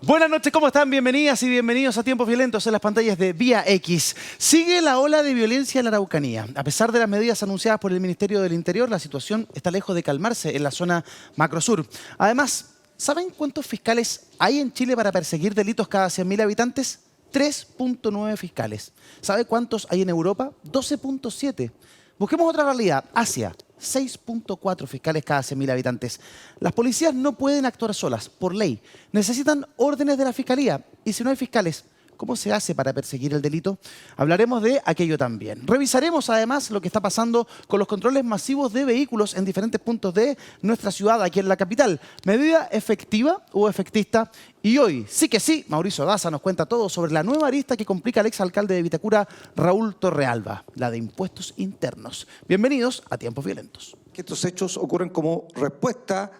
Buenas noches, ¿cómo están? Bienvenidas y bienvenidos a Tiempos Violentos en las pantallas de Vía X. Sigue la ola de violencia en la Araucanía. A pesar de las medidas anunciadas por el Ministerio del Interior, la situación está lejos de calmarse en la zona macrosur. Además, ¿saben cuántos fiscales hay en Chile para perseguir delitos cada 100.000 habitantes? 3.9 fiscales. ¿Sabe cuántos hay en Europa? 12.7. Busquemos otra realidad. Asia, 6.4 fiscales cada 100.000 habitantes. Las policías no pueden actuar solas, por ley. Necesitan órdenes de la fiscalía. Y si no hay fiscales, ¿cómo se hace para perseguir el delito? Hablaremos de aquello también. Revisaremos además lo que está pasando con los controles masivos de vehículos en diferentes puntos de nuestra ciudad, aquí en la capital. ¿Medida efectiva o efectista? Y hoy, sí que sí, Mauricio Daza nos cuenta todo sobre la nueva arista que complica al exalcalde de Vitacura, Raúl Torrealba, la de impuestos internos. Bienvenidos a Tiempos Violentos. Que estos hechos ocurren como respuesta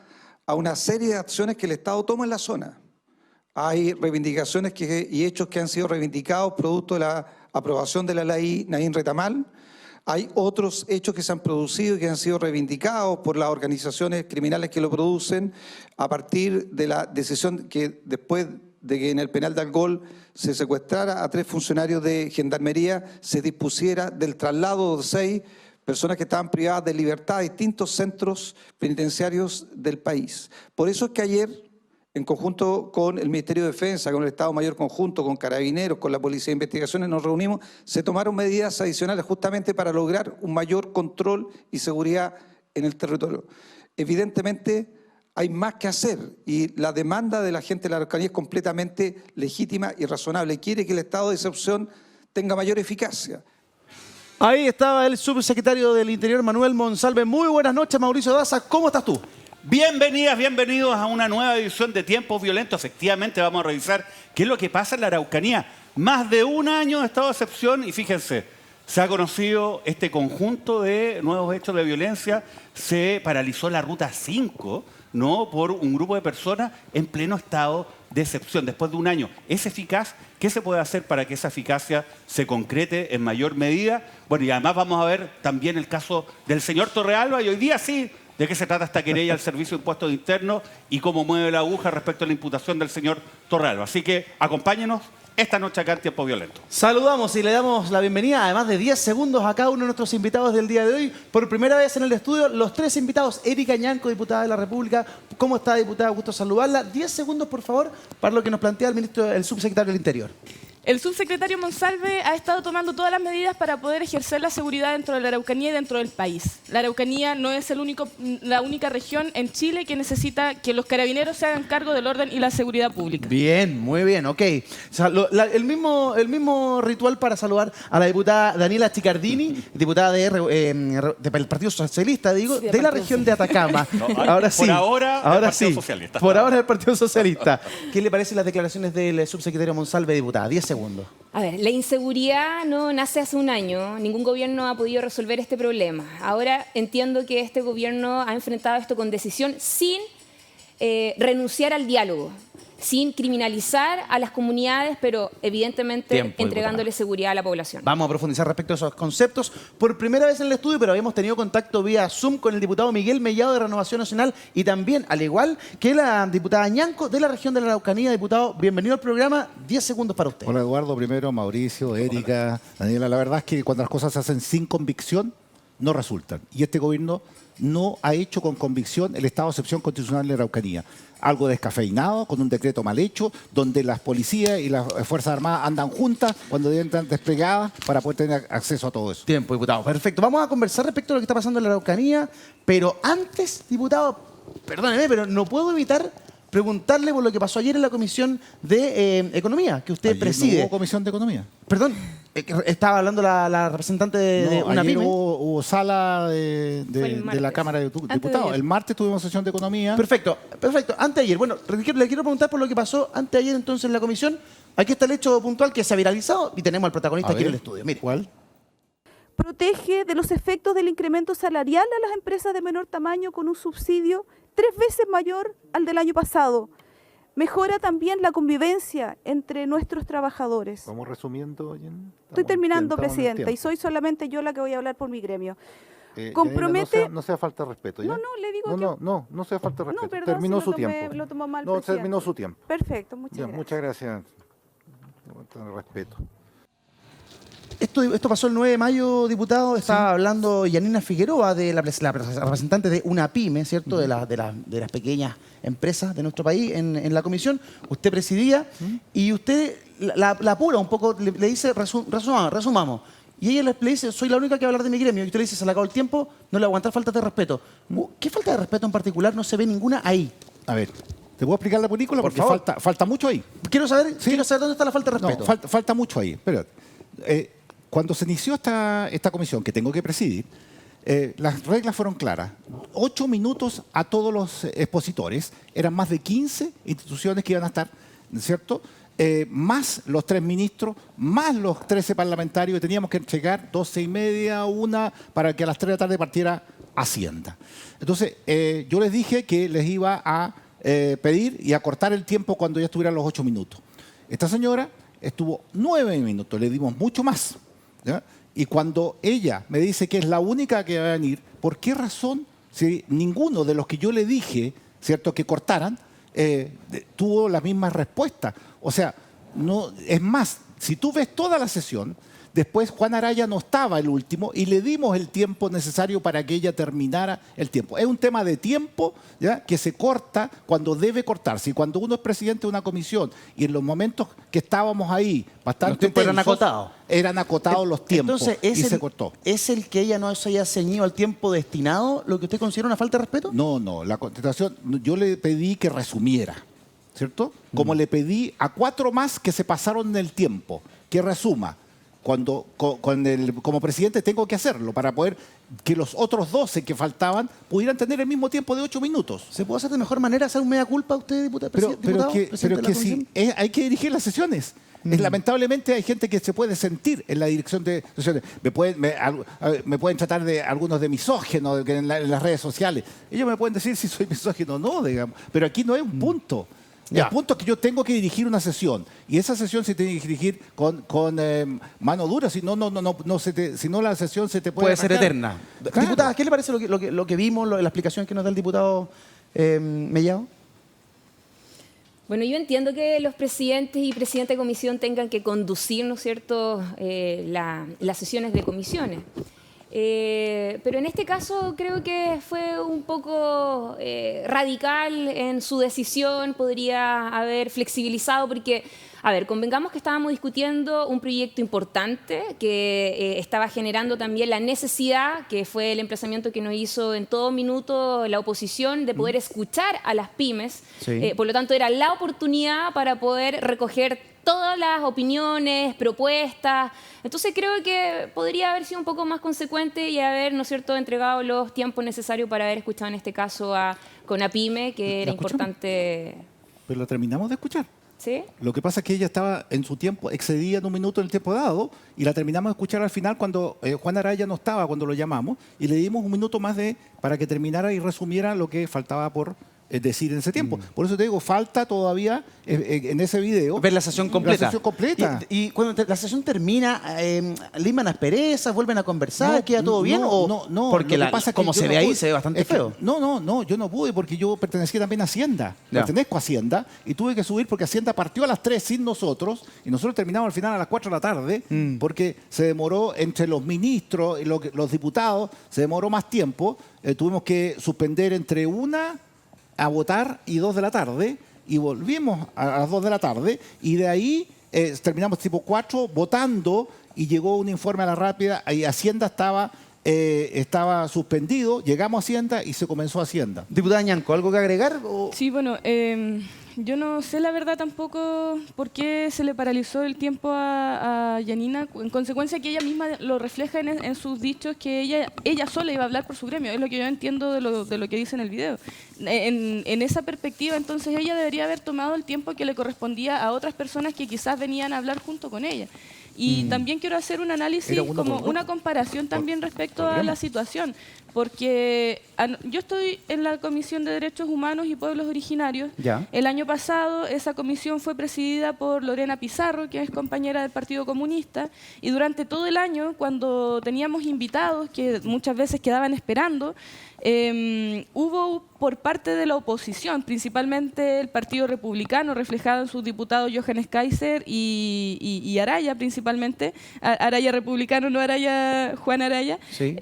a una serie de acciones que el Estado toma en la zona. Hay reivindicaciones y hechos que han sido reivindicados producto de la aprobación de la ley Naín Retamal. Hay otros hechos que se han producido y que han sido reivindicados por las organizaciones criminales que lo producen a partir de la decisión que después de que en el penal de Algol se secuestrara a 3 funcionarios de Gendarmería, se dispusiera del traslado de 6 personas que estaban privadas de libertad a distintos centros penitenciarios del país. Por eso es que ayer, en conjunto con el Ministerio de Defensa, con el Estado Mayor Conjunto, con Carabineros, con la Policía de Investigaciones, nos reunimos, se tomaron medidas adicionales justamente para lograr un mayor control y seguridad en el territorio. Evidentemente hay más que hacer y la demanda de la gente de la Araucanía es completamente legítima y razonable. Quiere que el estado de excepción tenga mayor eficacia. Ahí estaba el subsecretario del Interior, Manuel Monsalve. Muy buenas noches, Mauricio Daza. ¿Cómo estás tú? Bienvenidas, bienvenidos a una nueva edición de Tiempos Violentos. Efectivamente vamos a revisar qué es lo que pasa en la Araucanía. Más de un año de estado de excepción y fíjense, se ha conocido este conjunto de nuevos hechos de violencia. Se paralizó la Ruta 5, ¿no?, por un grupo de personas en pleno estado de excepción después de un año. ¿Es eficaz? ¿Qué se puede hacer para que esa eficacia se concrete en mayor medida? Bueno, y además vamos a ver también el caso del señor Torrealba y hoy día sí, de qué se trata esta querella al Servicio de Impuestos Internos y cómo mueve la aguja respecto a la imputación del señor Torrealba. Así que acompáñenos esta noche acá en Tiempo Violento. Saludamos y le damos la bienvenida, además de 10 segundos, a cada uno de nuestros invitados del día de hoy. Por primera vez en el estudio, los 3 invitados. Erika Ñanco, diputada de la República. ¿Cómo está, diputada? Gusto saludarla. 10 segundos, por favor, para lo que nos plantea el subsecretario del Interior. El subsecretario Monsalve ha estado tomando todas las medidas para poder ejercer la seguridad dentro de la Araucanía y dentro del país. La Araucanía no es la única región en Chile que necesita que los carabineros se hagan cargo del orden y la seguridad pública. Bien, muy bien, ok. O sea, el mismo ritual para saludar a la diputada Daniela Chicardini, diputada del Partido Socialista, digo, Sí, de la región de Atacama. No, ahora sí. Por ahora, el Partido Socialista. Por ahora el Partido Socialista. ¿Qué le parecen las declaraciones del subsecretario Monsalve, diputada? 10 segundos. A ver, la inseguridad no nace hace un año, ningún gobierno ha podido resolver este problema. Ahora entiendo que este gobierno ha enfrentado esto con decisión sin renunciar al diálogo, sin criminalizar a las comunidades, pero evidentemente entregándole seguridad a la población. Vamos a profundizar respecto a esos conceptos. Por primera vez en el estudio, pero habíamos tenido contacto vía Zoom con el diputado Miguel Mellado de Renovación Nacional y también, al igual que la diputada Ñanco de la región de la Araucanía. Diputado, bienvenido al programa. 10 segundos para usted. Hola Eduardo, primero Mauricio, Erika, Daniela. La verdad es que cuando las cosas se hacen sin convicción, no resultan. Y este gobierno no ha hecho con convicción el estado de excepción constitucional de la Araucanía. Algo descafeinado, con un decreto mal hecho, donde las policías y las Fuerzas Armadas andan juntas cuando deben estar desplegadas para poder tener acceso a todo eso. Tiempo, diputado. Perfecto. Vamos a conversar respecto a lo que está pasando en la Araucanía, pero antes, diputado, perdóneme, pero no puedo evitar preguntarle por lo que pasó ayer en la Comisión de Economía, que usted Ayer preside. ¿No hubo comisión de economía? Perdón, estaba hablando la representante de una ayer pyme. hubo sala de la Cámara de Diputados. El martes tuvimos sesión de economía. Perfecto, perfecto. Anteayer, bueno, le quiero preguntar por lo que pasó anteayer entonces en la comisión. Aquí está el hecho puntual que se ha viralizado y tenemos al protagonista aquí en el estudio. Mire. ¿Cuál? Protege de los efectos del incremento salarial a las empresas de menor tamaño con un subsidio 3 veces mayor al del año pasado. Mejora también la convivencia entre nuestros trabajadores. Vamos resumiendo. Estoy terminando, Presidenta, y soy solamente yo la que voy a hablar por mi gremio. compromete... No sea falta de respeto, ¿ya? No, le digo No sea falta de respeto. No, perdón, terminó si su lo tomé- tiempo. lo tomó mal, No, presidente. terminó su tiempo. Perfecto, muchas Ya, gracias. muchas gracias. Respeto. Esto pasó el 9 de mayo, diputado. Estaba hablando Yanina Figueroa, de la representante de una pyme, ¿cierto? De las pequeññas empresas de nuestro país en la comisión. Usted presidía y usted la apura un poco, le dice, resumamos. Y ella le dice, soy la única que va a hablar de mi gremio. Y usted le dice, se le acabó el tiempo, no le va a aguantar falta de respeto. ¿Qué falta de respeto en particular? No se ve ninguna ahí. A ver, ¿te puedo explicar la película? Por Porque favor. falta mucho ahí. Quiero saber dónde está la falta de respeto. No, falta mucho ahí. Espérate. Cuando se inició esta comisión que tengo que presidir, las reglas fueron claras. 8 minutos a todos los expositores. Eran más de 15 instituciones que iban a estar, ¿cierto? Más los 3 ministros, más los 13 parlamentarios. Y teníamos que llegar 12:30, 1, para que a las 3 de la tarde partiera Hacienda. Entonces, yo les dije que les iba a pedir y acortar el tiempo cuando ya estuvieran los 8 minutos. Esta señora estuvo 9 minutos, le dimos mucho más. ¿Ya? Y cuando ella me dice que es la única que va a venir, ¿por qué razón, si ninguno de los que yo le dije, ¿cierto?, que cortaran, tuvo la misma respuesta? O sea, no, es más, si tú ves toda la sesión, después Juan Araya no estaba el último y le dimos el tiempo necesario para que ella terminara el tiempo. Es un tema de tiempo, ¿ya?, que se corta cuando debe cortarse. Y cuando uno es presidente de una comisión y en los momentos que estábamos ahí, bastante Los tiempos eran tensos, acotados. Eran acotados los tiempos. Entonces, se cortó. ¿es el que ella no se haya ceñido al tiempo destinado lo que usted considera una falta de respeto? No, la contestación, yo le pedí que resumiera, ¿cierto? Como le pedí a 4 más que se pasaron en el tiempo, que resuma. Cuando como presidente tengo que hacerlo para poder que los otros 12 que faltaban pudieran tener el mismo tiempo de 8 minutos. ¿Se puede hacer de mejor manera, hacer un mea culpa usted, diputado? Pero que sí, hay que dirigir las sesiones. Lamentablemente hay gente que se puede sentir en la dirección de sesiones. Me pueden tratar de algunos de misógenos en las redes sociales. Ellos me pueden decir si soy misógino o no, digamos. Pero aquí no hay un punto. Ya. El punto es que yo tengo que dirigir una sesión y esa sesión se tiene que dirigir con mano dura, si no la sesión se te puede ser arrancar. eterna. Claro. Diputada, ¿qué le parece lo que vimos, la explicación que nos da el diputado Mellado? Bueno, yo entiendo que los presidentes y presidentes de comisión tengan que conducir, ¿no es cierto?, las sesiones de comisiones. Pero en este caso creo que fue un poco radical en su decisión, podría haber flexibilizado porque, a ver, convengamos que estábamos discutiendo un proyecto importante que estaba generando también la necesidad, que fue el emplazamiento que nos hizo en todo minuto la oposición, de poder escuchar a las pymes. Sí. Por lo tanto, era la oportunidad para poder recoger todas las opiniones, propuestas. Entonces creo que podría haber sido un poco más consecuente y haber, ¿no es cierto?, entregado los tiempos necesarios para haber escuchado en este caso a Conapyme, que era importante. Pero lo terminamos de escuchar. ¿Sí? Lo que pasa es que ella estaba en su tiempo, excedía en 1 minuto el tiempo dado y la terminamos de escuchar al final cuando Juan Araya no estaba, cuando lo llamamos, y le dimos 1 minuto más para que terminara y resumiera lo que faltaba por decir en ese tiempo. Por eso te digo, falta todavía en ese video ver la sesión completa. La sesión completa. Y cuando la sesión termina, liman asperezas, vuelven a conversar, ¿queda todo bien? No, porque lo que pasa es que como yo se no ve ahí, pude. se ve bastante Es que- feo. No, yo no pude porque yo pertenecía también a Hacienda. Ya. Pertenezco a Hacienda y tuve que subir porque Hacienda partió a las 3 sin nosotros y nosotros terminamos al final a las 4 de la tarde porque se demoró entre los ministros y los diputados, se demoró más tiempo. Tuvimos que suspender entre 1 a votar y 2 de la tarde y volvimos a las 2 de la tarde y de ahí terminamos tipo 4 votando y llegó un informe a la rápida y Hacienda estaba suspendido, llegamos a Hacienda y se comenzó Hacienda. Diputada Ñanco, ¿algo que agregar? Sí, bueno, yo no sé la verdad tampoco por qué se le paralizó el tiempo a Yanina, en consecuencia que ella misma lo refleja en sus dichos, que ella sola iba a hablar por su gremio, es lo que yo entiendo de lo que dice en el video. En esa perspectiva, entonces ella debería haber tomado el tiempo que le correspondía a otras personas que quizás venían a hablar junto con ella. Y también quiero hacer un análisis, como una comparación también respecto a la situación, porque yo estoy en la Comisión de Derechos Humanos y Pueblos Originarios. Ya. El año pasado esa comisión fue presidida por Lorena Pizarro, que es compañera del Partido Comunista, y durante todo el año, cuando teníamos invitados que muchas veces quedaban esperando, hubo por parte de la oposición, principalmente el Partido Republicano, reflejado en sus diputados Johannes Kaiser y Araya principalmente, Araya republicano, no Araya, Juan Araya, Sí.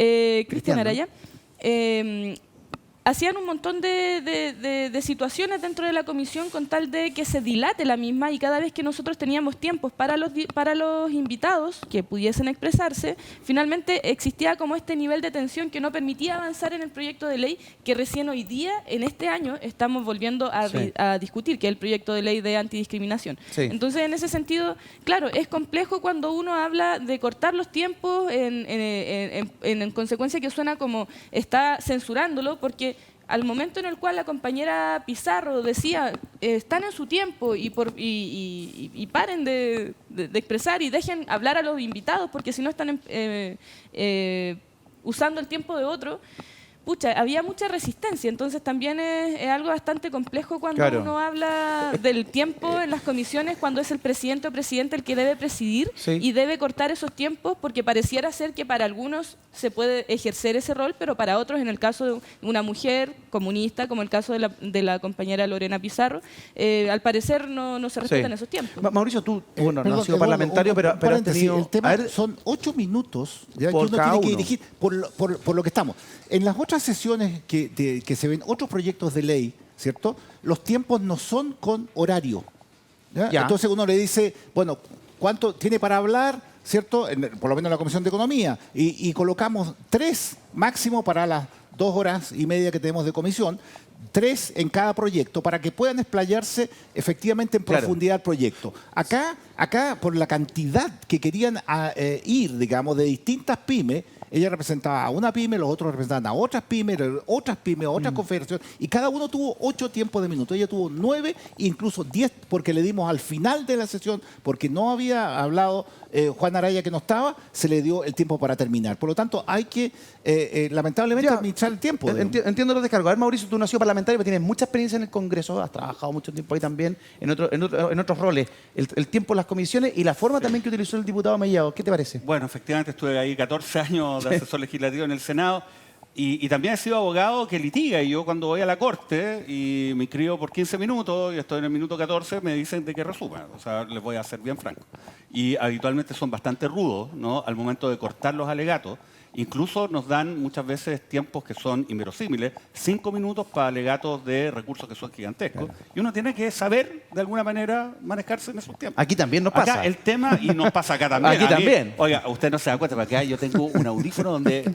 Cristian Araya, hacían un montón de situaciones dentro de la comisión con tal de que se dilate la misma, y cada vez que nosotros teníamos tiempos para los invitados que pudiesen expresarse, finalmente existía como este nivel de tensión que no permitía avanzar en el proyecto de ley que recién hoy día, en este año, estamos volviendo a discutir, que es el proyecto de ley de antidiscriminación. Sí. Entonces, en ese sentido, claro, es complejo cuando uno habla de cortar los tiempos en consecuencia que suena como está censurándolo, porque al momento en el cual la compañera Pizarro decía están en su tiempo y paren de expresar y dejen hablar a los invitados porque si no están usando el tiempo de otro, pucha, había mucha resistencia. Entonces también es algo bastante complejo cuando uno habla del tiempo en las comisiones, cuando es el presidente o presidente el que debe presidir y debe cortar esos tiempos, porque pareciera ser que para algunos se puede ejercer ese rol, pero para otros, en el caso de una mujer comunista, como el caso de la compañera Lorena Pizarro, al parecer no se respetan esos tiempos. Mauricio, tú bueno, no Perdón, has sido Eduardo, parlamentario, pero has paréntesis, tenido... el tema a ver, son 8 minutos ya, que por uno cada tiene que uno. dirigir por lo que estamos. En las otras sesiones que se ven otros proyectos de ley, ¿cierto? Los tiempos no son con horario. ¿Ya? Ya. Entonces uno le dice, bueno, ¿cuánto tiene para hablar? ¿Cierto? Por lo menos en la Comisión de Economía. Y colocamos 3 máximo para las 2 horas y media que tenemos de comisión, 3 en cada proyecto para que puedan explayarse efectivamente en profundidad el proyecto. Acá, por la cantidad que querían ir, digamos, de distintas pymes, ella representaba a una pyme, los otros representaban a otras pymes, otras confederaciones, y cada uno tuvo 8 tiempos de minuto. Ella tuvo 9, incluso 10, porque le dimos al final de la sesión, porque no había hablado Juan Araya, que no estaba, se le dio el tiempo para terminar. Por lo tanto, hay que, lamentablemente, administrar el tiempo. Entiendo los descargos. A ver, Mauricio, tú no has sido parlamentario, pero tienes mucha experiencia en el Congreso, has trabajado mucho tiempo ahí también, en otros roles. El tiempo en las comisiones y la forma también que utilizó el diputado Mellado, ¿qué te parece? Bueno, efectivamente estuve ahí 14 años de asesor legislativo en el Senado y también he sido abogado que litiga. Y yo cuando voy a la corte y me inscribo por 15 minutos y estoy en el minuto 14, me dicen de que resuma. O sea, les voy a ser bien franco. Y habitualmente son bastante rudos, ¿no?, al momento de cortar los alegatos. Incluso nos dan muchas veces tiempos que son inverosímiles, 5 minutos para alegatos de recursos que son gigantescos. Y uno tiene que saber, de alguna manera, manejarse en esos tiempos. Aquí también nos pasa. Acá el tema, y nos pasa acá también. Aquí también. Oiga, usted no se da cuenta, pero acá yo tengo un audífono donde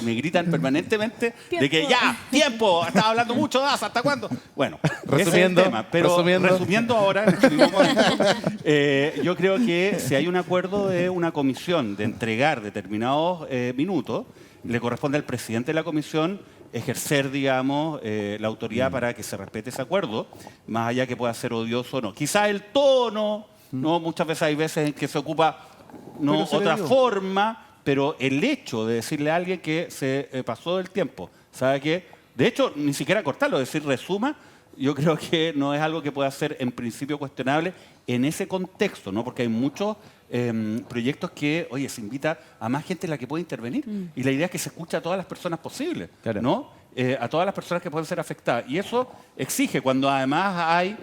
me gritan permanentemente de que ya, tiempo, estaba hablando mucho, ¿hasta cuándo? Bueno, Resumiendo, ese es el tema. Pero resumiendo ahora, en este mismo momento, yo creo que si hay un acuerdo de una comisión de entregar determinados minutos, le corresponde al presidente de la comisión ejercer, digamos, la autoridad para que se respete ese acuerdo, más allá que pueda ser odioso o no. Quizás el tono, ¿no? Muchas veces hay veces en que se ocupa otra forma, pero el hecho de decirle a alguien que se pasó del tiempo, ¿sabe qué? De hecho, ni siquiera cortarlo, decir resuma, yo creo que no es algo que pueda ser en principio cuestionable en ese contexto, ¿no? Porque hay muchos proyectos que, oye, se invita a más gente en la que puede intervenir. Y la idea es que se escuche a todas las personas posibles, ¿no? A todas las personas que pueden ser afectadas. Y eso exige, cuando además hay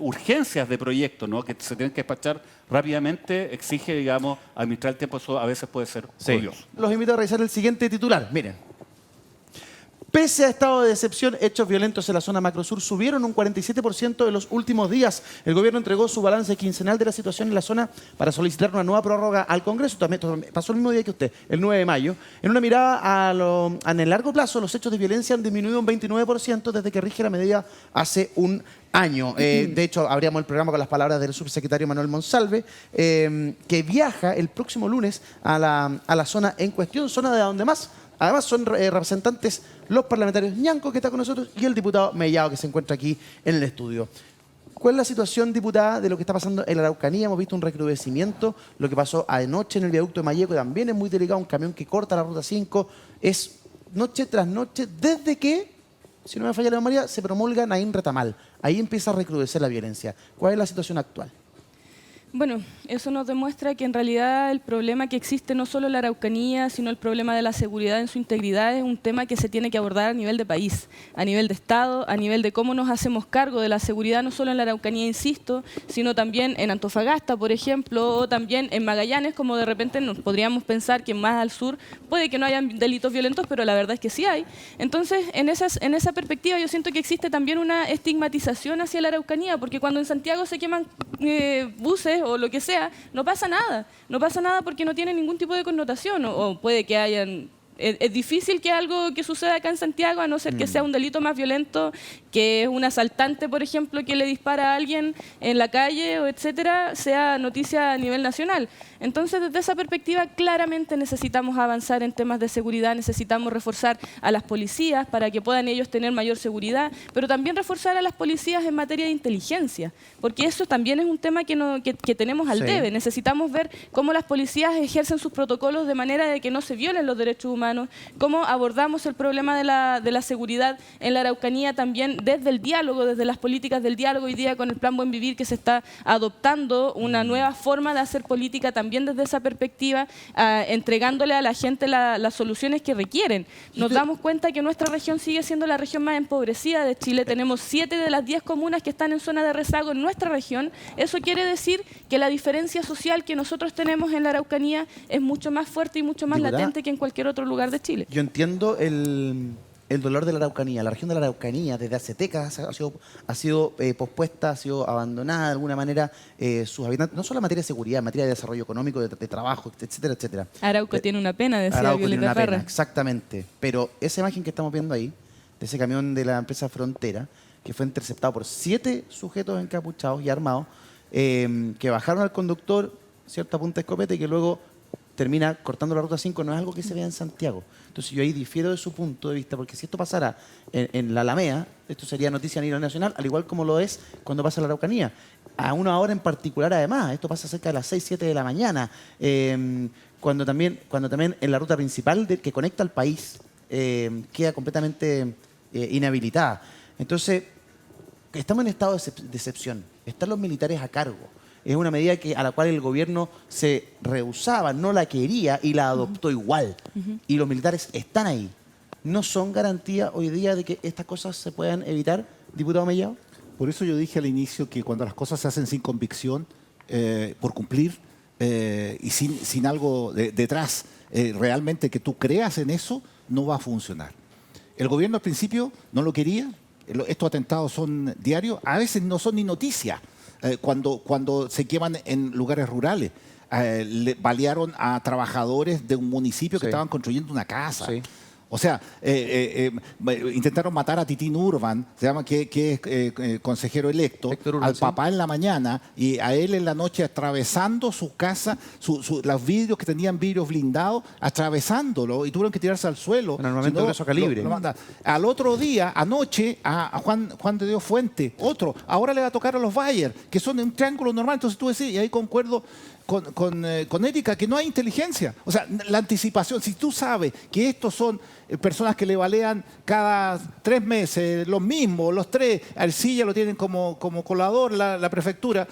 urgencias de proyectos, ¿no?, que se tienen que despachar rápidamente, exige, digamos, administrar el tiempo. Eso a veces puede ser odioso. Los invito a revisar el siguiente titular. Miren. Pese a estado de excepción, hechos violentos en la zona macrosur subieron un 47% en los últimos días. El gobierno entregó su balance quincenal de la situación en la zona para solicitar una nueva prórroga al Congreso. También pasó el mismo día que usted, el 9 de mayo. En una mirada en el largo plazo, los hechos de violencia han disminuido un 29% desde que rige la medida hace un año. De hecho, abríamos el programa con las palabras del subsecretario Manuel Monsalve, que viaja el próximo lunes a la zona en cuestión, zona de donde más... Además, son representantes los parlamentarios Ñanco, que está con nosotros, y el diputado Mellado, que se encuentra aquí en el estudio. ¿Cuál es la situación, diputada, de lo que está pasando en la Araucanía? Hemos visto un recrudecimiento. Lo que pasó anoche en el viaducto de Mayeco también es muy delicado. Un camión que corta la Ruta 5. Es noche tras noche desde que, si no me falla la memoria, se promulga Naim Retamal. Ahí empieza a recrudecer la violencia. ¿Cuál es la situación actual? Bueno, eso nos demuestra que en realidad el problema que existe no solo en la Araucanía, sino el problema de la seguridad en su integridad es un tema que se tiene que abordar a nivel de país, a nivel de Estado, a nivel de cómo nos hacemos cargo de la seguridad no solo en la Araucanía, insisto, sino también en Antofagasta, por ejemplo, o también en Magallanes, como de repente nos podríamos pensar que más al sur puede que no hayan delitos violentos, pero la verdad es que sí hay. Entonces, en esa perspectiva yo siento que existe también una estigmatización hacia la Araucanía, porque cuando en Santiago se queman buses o lo que sea, no pasa nada. No pasa nada porque no tiene ningún tipo de connotación. O puede que hayan... Es difícil que algo que suceda acá en Santiago, a no ser que sea un delito más violento, que es un asaltante, por ejemplo, que le dispara a alguien en la calle, o etcétera, sea noticia a nivel nacional. Entonces, desde esa perspectiva, claramente necesitamos avanzar en temas de seguridad, necesitamos reforzar a las policías para que puedan ellos tener mayor seguridad, pero también reforzar a las policías en materia de inteligencia, porque eso también es un tema que tenemos al debe. Necesitamos ver cómo las policías ejercen sus protocolos de manera de que no se violen los derechos humanos, cómo abordamos el problema de la seguridad en la Araucanía también desde el diálogo, desde las políticas del diálogo. Hoy día con el Plan Buen Vivir que se está adoptando una nueva forma de hacer política también desde esa perspectiva, entregándole a la gente las soluciones que requieren. Nos damos cuenta que nuestra región sigue siendo la región más empobrecida de Chile. Tenemos 7 de las 10 comunas que están en zona de rezago en nuestra región. Eso quiere decir que la diferencia social que nosotros tenemos en la Araucanía es mucho más fuerte y mucho más latente que en cualquier otro lugar de Chile. Yo entiendo el dolor de la Araucanía. La región de la Araucanía desde hace décadas ha sido pospuesta, ha sido abandonada de alguna manera, sus habitantes, no solo en materia de seguridad, en materia de desarrollo económico, de trabajo, etcétera, etcétera. Arauco tiene una pena, decía Arauco tiene Violeta una pena, Parra. exactamente. Pero esa imagen que estamos viendo ahí, de ese camión de la empresa Frontera, que fue interceptado por 7 sujetos encapuchados y armados, que bajaron al conductor, cierto, a punta de escopeta, y que luego termina cortando la Ruta 5, no es algo que se vea en Santiago. Entonces yo ahí difiero de su punto de vista, porque si esto pasara en la Alameda, esto sería noticia a nivel nacional, al igual como lo es cuando pasa en la Araucanía. A una hora en particular, además, esto pasa cerca de las 6, 7 de la mañana, cuando también en la ruta principal que conecta al país queda completamente inhabilitada. Entonces, estamos en estado de excepción. Están los militares a cargo. Es una medida a la cual el gobierno se rehusaba, no la quería y la adoptó igual. Y los militares están ahí. ¿No son garantía hoy día de que estas cosas se puedan evitar, diputado Mellado? Por eso yo dije al inicio que cuando las cosas se hacen sin convicción, por cumplir y sin algo detrás, realmente que tú creas en eso, no va a funcionar. El gobierno al principio no lo quería. Estos atentados son diarios, a veces no son ni noticia. Cuando se queman en lugares rurales, le balearon a trabajadores de un municipio que estaban construyendo una casa. Sí. O sea, intentaron matar a Titín Urban, se llama que es consejero electo, Urban, al papá en la mañana y a él en la noche atravesando su casa, los vidrios que tenían vidrios blindados, atravesándolo y tuvieron que tirarse al suelo. En armamento de grueso calibre. Al otro día, anoche, a Juan de Dios Fuente, otro. Ahora le va a tocar a los Bayer, que son un triángulo normal. Entonces tú decís, y ahí concuerdo con Erika, que no hay inteligencia. O sea, la anticipación, si tú sabes que estos son personas que le balean cada 3 meses, los mismos, los 3, Arcilla lo tienen como colador, la prefectura.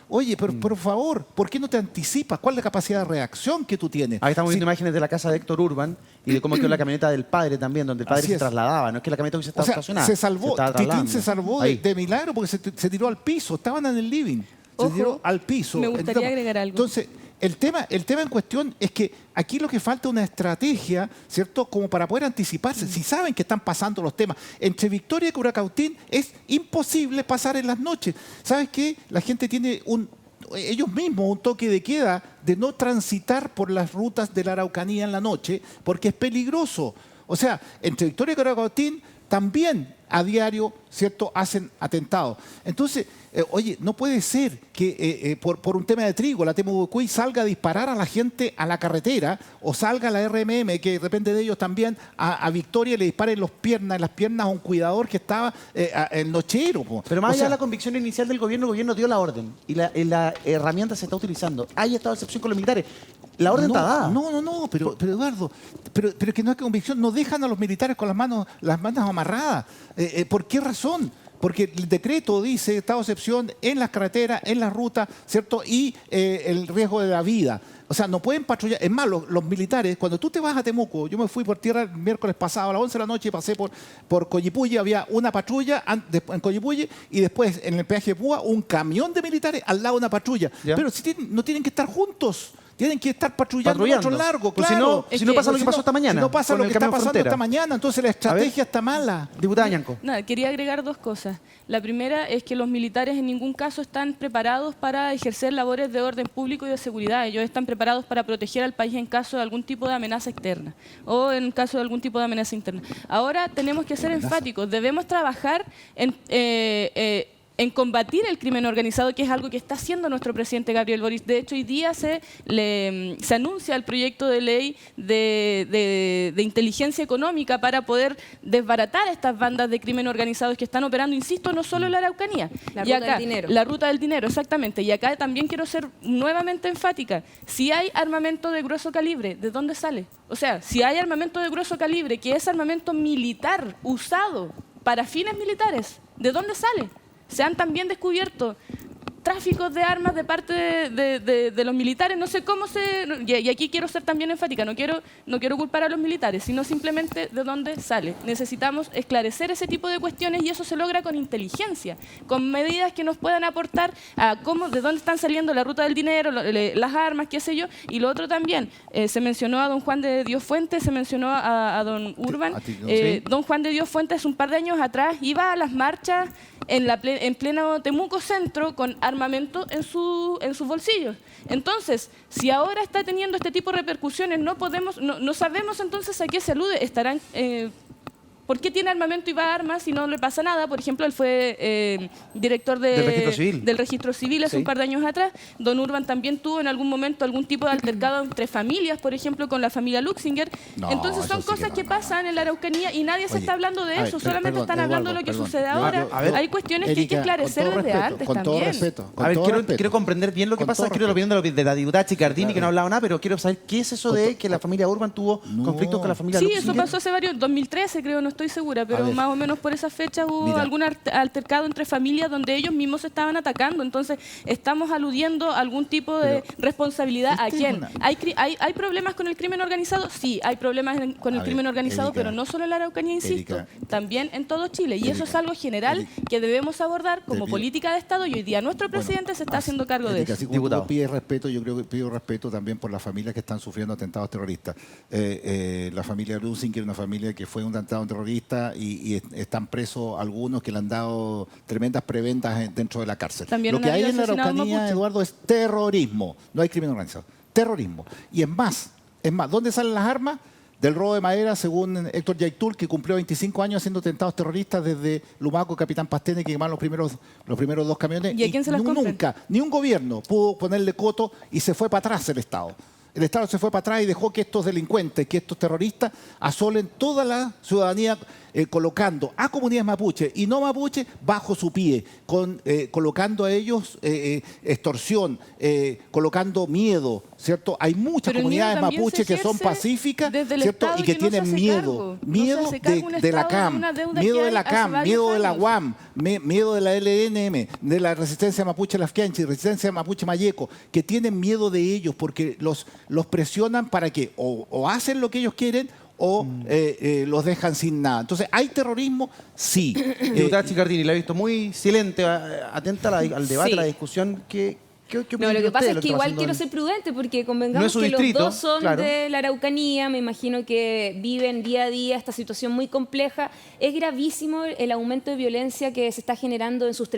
Oye, pero por favor, ¿por qué no te anticipas? ¿Cuál es la capacidad de reacción que tú tienes? Ahí estamos viendo imágenes de la casa de Héctor Urban y de cómo quedó la camioneta del padre también, donde el padre se trasladaba. No es que la camioneta hubiese estado estacionada. Se salvó, Titín se salvó de milagro porque se tiró al piso, estaban en el living. Se tiró al piso. Me gustaría agregar algo. Entonces, el tema en cuestión es que aquí lo que falta es una estrategia, ¿cierto? Como para poder anticiparse. Si saben que están pasando los temas. Entre Victoria y Curacautín es imposible pasar en las noches. ¿Sabes qué? La gente tiene ellos mismos un toque de queda de no transitar por las rutas de la Araucanía en la noche porque es peligroso. O sea, entre Victoria y Curacautín también a diario, ¿cierto?, hacen atentados. Entonces, oye, no puede ser que por un tema de trigo la Temucuy salga a disparar a la gente a la carretera o salga la RMM, que depende de ellos también, a Victoria y le dispare en las piernas a un cuidador que estaba el nochero. Po. Pero más O allá sea, de la convicción inicial del gobierno, el gobierno dio la orden y la herramienta se está utilizando. Hay estado de excepción con los militares. La orden está dada. No, pero Eduardo, pero que no hay convicción, no dejan a los militares con las manos amarradas. ¿Por qué razón? Porque el decreto dice estado de excepción en las carreteras, en las rutas, ¿cierto? Y el riesgo de la vida. O sea, no pueden patrullar. Es más, los militares, cuando tú te vas a Temuco, yo me fui por tierra el miércoles pasado a las 11 de la noche y pasé por Coyipulli, había una patrulla en Coyipulli y después en el peaje de Púa un camión de militares al lado de una patrulla. ¿Ya? Pero si no tienen que estar juntos. Tienen que estar patrullando Patrullando. otro largo, Pues claro. si no pasa lo que pasó esta mañana. Si no pasa con lo el que está camión pasando frontera. esta mañana, entonces la estrategia está mala. Diputada Ñanco. Nada, quería agregar dos cosas. La primera es que los militares en ningún caso están preparados para ejercer labores de orden público y de seguridad. Ellos están preparados para proteger al país en caso de algún tipo de amenaza externa o en caso de algún tipo de amenaza interna. Ahora tenemos que ser enfáticos. Debemos trabajar en combatir el crimen organizado, que es algo que está haciendo nuestro presidente Gabriel Boric. De hecho, hoy día se anuncia el proyecto de ley de inteligencia económica para poder desbaratar estas bandas de crimen organizado que están operando, insisto, no solo en la Araucanía. La Y ruta acá, del dinero. La ruta del dinero, exactamente. Y acá también quiero ser nuevamente enfática. Si hay armamento de grueso calibre, ¿de dónde sale? O sea, si hay armamento de grueso calibre, que es armamento militar usado para fines militares, ¿de dónde sale? Se han también descubierto tráficos de armas de parte de los militares. No sé cómo y aquí quiero ser también enfática, no quiero culpar a los militares, sino simplemente de dónde sale. Necesitamos esclarecer ese tipo de cuestiones y eso se logra con inteligencia, con medidas que nos puedan aportar a de dónde están saliendo la ruta del dinero, las armas, qué sé yo. Y lo otro también, se mencionó a don Juan de Dios Fuentes, se mencionó a don Urban. Sí. Don Juan de Dios Fuentes un par de años atrás iba a las marchas en pleno Temuco Centro con armamento en sus bolsillos. Entonces, si ahora está teniendo este tipo de repercusiones, no sabemos entonces a qué se alude. ¿Por qué tiene armamento y va a armas si no le pasa nada? Por ejemplo, él fue director del registro civil hace un par de años atrás. Don Urban también tuvo en algún momento algún tipo de altercado entre familias, por ejemplo, con la familia Luxinger. No, Entonces son eso sí cosas que que no. pasan en la Araucanía y nadie se Oye, está hablando de a ver, eso, solamente perdón, están hablando de lo que Eduardo, sucede perdón. ahora. A ver, Hay cuestiones que hay que Erika, esclarecer con todo desde respeto, antes con todo también. respeto. A ver, todo respeto. quiero comprender bien lo que Con pasa. todo Quiero la opinión de la diputada Chicardini, que no ha hablado nada, pero quiero saber qué es eso de que la familia Urban tuvo No. conflictos con la familia Sí, Luxinger. eso pasó hace 2013 creo, no estoy segura, A pero ver. más o menos por esa fecha hubo Mira. algún altercado entre familias donde ellos mismos se estaban atacando. Entonces, estamos aludiendo a algún tipo de Pero, responsabilidad. ¿A esta es quién? una- ¿Hay problemas con el crimen organizado? Sí, hay problemas con el A crimen ver, organizado, Erika, pero no solo en la Araucanía, insisto, Erika, también en todo Chile. Y eso Erika, es algo general Erika, que debemos abordar como pido- política de Estado y hoy día nuestro presidente se está haciendo cargo de Erika, eso. así como Diputado. tú pides respeto, yo creo que pido respeto también por las familias que están sufriendo atentados terroristas. La familia Lusinger es una familia que fue un atentado terrorista y están presos algunos que le han dado tremendas preventas dentro de la cárcel. También Lo que han hay habido en la asesinados Araucanía, mapuche. Eduardo, es terrorismo. No hay crimen organizado. Terrorismo. Y es más, ¿dónde salen las armas? Del robo de madera, según Héctor Yaitul, que cumplió 25 años haciendo atentados terroristas desde Lumaco, Capitán Pastene, que quemaron los primeros dos camiones. ¿Y a quién se las compran? Nunca, ni un gobierno pudo ponerle coto y se fue para atrás el Estado. El Estado se fue para atrás y dejó que estos delincuentes, que estos terroristas asolen toda la ciudadanía colocando a comunidades mapuche y no mapuche bajo su pie, colocando a ellos extorsión, colocando miedo, ¿cierto? Hay muchas Pero el comunidades miedo también mapuche se que son ejerce pacíficas, desde el ¿cierto? Estado Y que y no se tienen hace miedo, cargo. No miedo se hace cargo un de la Estado de CAM, una deuda miedo que de hay la hace CAM, varios miedo de la años. UAM, miedo de la LNM, de la resistencia mapuche Lafquianchi, resistencia mapuche Mayeco, que tienen miedo de ellos porque los presionan para que o hacen lo que ellos quieren o los dejan sin nada. Entonces, ¿hay terrorismo? Sí. Diputada Chicardini, la he visto muy silente, atenta al debate, Sí. a la discusión. ¿Qué opina No, lo que usted pasa de es lo que está igual pasando quiero en- ser prudente porque No es convengamos su que distrito, los dos son claro. de la Araucanía, me imagino que viven día a día esta situación muy compleja. Es gravísimo el aumento de violencia que se está generando en sus